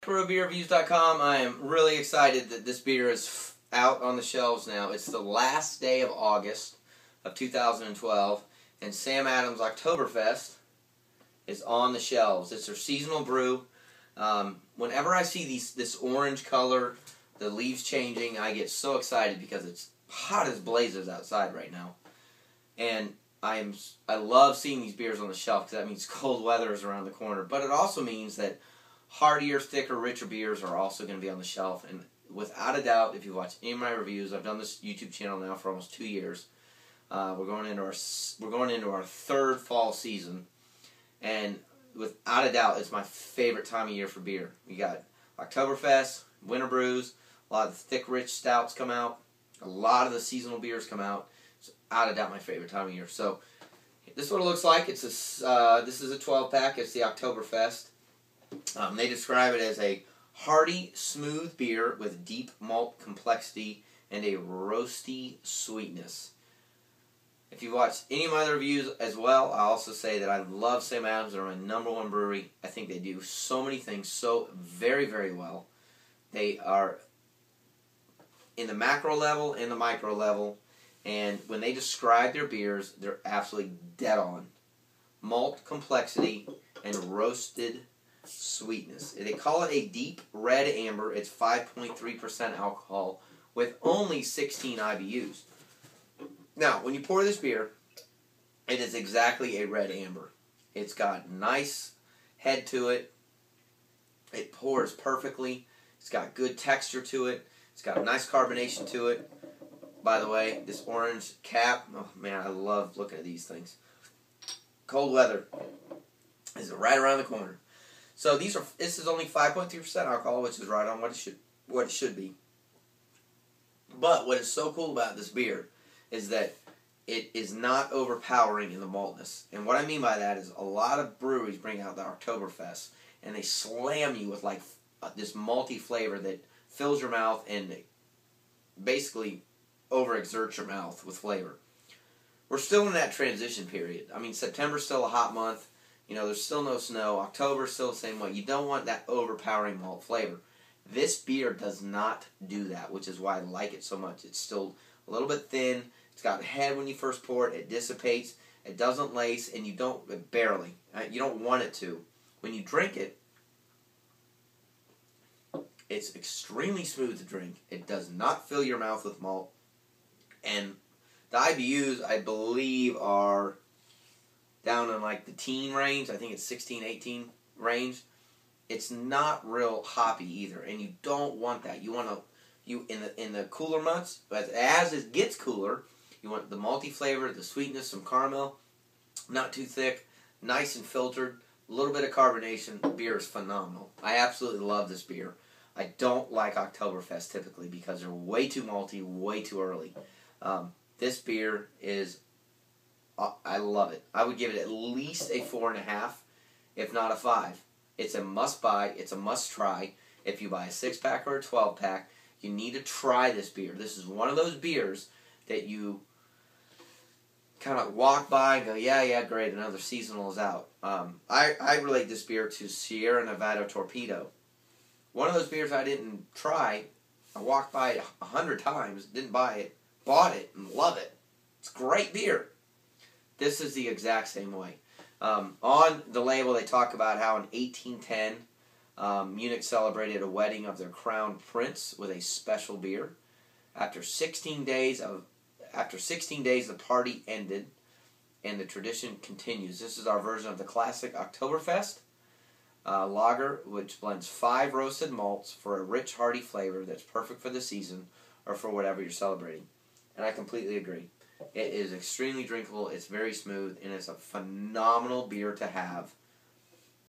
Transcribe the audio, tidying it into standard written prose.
BrewReviews.com. I am really excited that this beer is out on the shelves now. It's the last day of August of 2012, and Sam Adams Octoberfest is on the shelves. It's their seasonal brew. Whenever I see this orange color, the leaves changing, I get so excited because it's hot as blazes outside right now. And I love seeing these beers on the shelf because that means cold weather is around the corner. But it also means that heartier, thicker, richer beers are also going to be on the shelf. And without a doubt, if you watch any of my reviews, I've done this YouTube channel now for almost 2 years. We're going into our third fall season, and without a doubt, it's my favorite time of year for beer. We got Oktoberfest, winter brews, a lot of thick, rich stouts come out, a lot of the seasonal beers come out. It's without a doubt my favorite time of year. So this is what it looks like. This is a 12-pack. It's the Oktoberfest. They describe it as a hearty, smooth beer with deep malt complexity and a roasty sweetness. If you watch any of my other reviews as well, I also say that I love Sam Adams. They're my #1 brewery. I think they do so many things so very, very well. They are in the macro level and the micro level, and when they describe their beers, they're absolutely dead on. Malt complexity and roasted sweetness. They call it a deep red amber. It's 5.3% alcohol with only 16 IBUs. Now, when you pour this beer, it is exactly a red amber. It's got nice head to it. It pours perfectly. It's got good texture to it. It's got a nice carbonation to it. By the way, this orange cap, oh man, I love looking at these things. Cold weather is right around the corner. So this is only 5.3% alcohol, which is right on what it should be. But what is so cool about this beer is that it is not overpowering in the maltness. And what I mean by that is a lot of breweries bring out the Oktoberfest and they slam you with like this malty flavor that fills your mouth and basically overexerts your mouth with flavor. We're still in that transition period. I mean, September's still a hot month. You know, there's still no snow. October's still the same way. You don't want that overpowering malt flavor. This beer does not do that, which is why I like it so much. It's still a little bit thin. It's got a head when you first pour it. It dissipates. It doesn't lace, and you don't, barely. You don't want it to. When you drink it, it's extremely smooth to drink. It does not fill your mouth with malt. And the IBUs, I believe, are down in like the teen range. I think it's 16, 18 range. It's not real hoppy either, and you don't want that. You want to, in the cooler months, but as it gets cooler, you want the malty flavor, the sweetness, some caramel, not too thick, nice and filtered, a little bit of carbonation. The beer is phenomenal. I absolutely love this beer. I don't like Oktoberfest typically because they're way too malty, way too early. This beer is, I love it. I would give it at least a 4.5, if not a 5. It's a must-buy. It's a must-try. If you buy a 6-pack or a 12-pack, you need to try this beer. This is one of those beers that you kind of walk by and go, yeah, great, another seasonal is out. I relate this beer to Sierra Nevada Torpedo. One of those beers I didn't try. I walked by 100 times, didn't buy it, bought it, and love it. It's great beer. This is the exact same way. On the label, they talk about how in 1810, Munich celebrated a wedding of their crown prince with a special beer. After 16 days, the party ended, and the tradition continues. This is our version of the classic Oktoberfest lager, which blends 5 roasted malts for a rich, hearty flavor that's perfect for the season or for whatever you're celebrating. And I completely agree. It is extremely drinkable, it's very smooth, and it's a phenomenal beer to have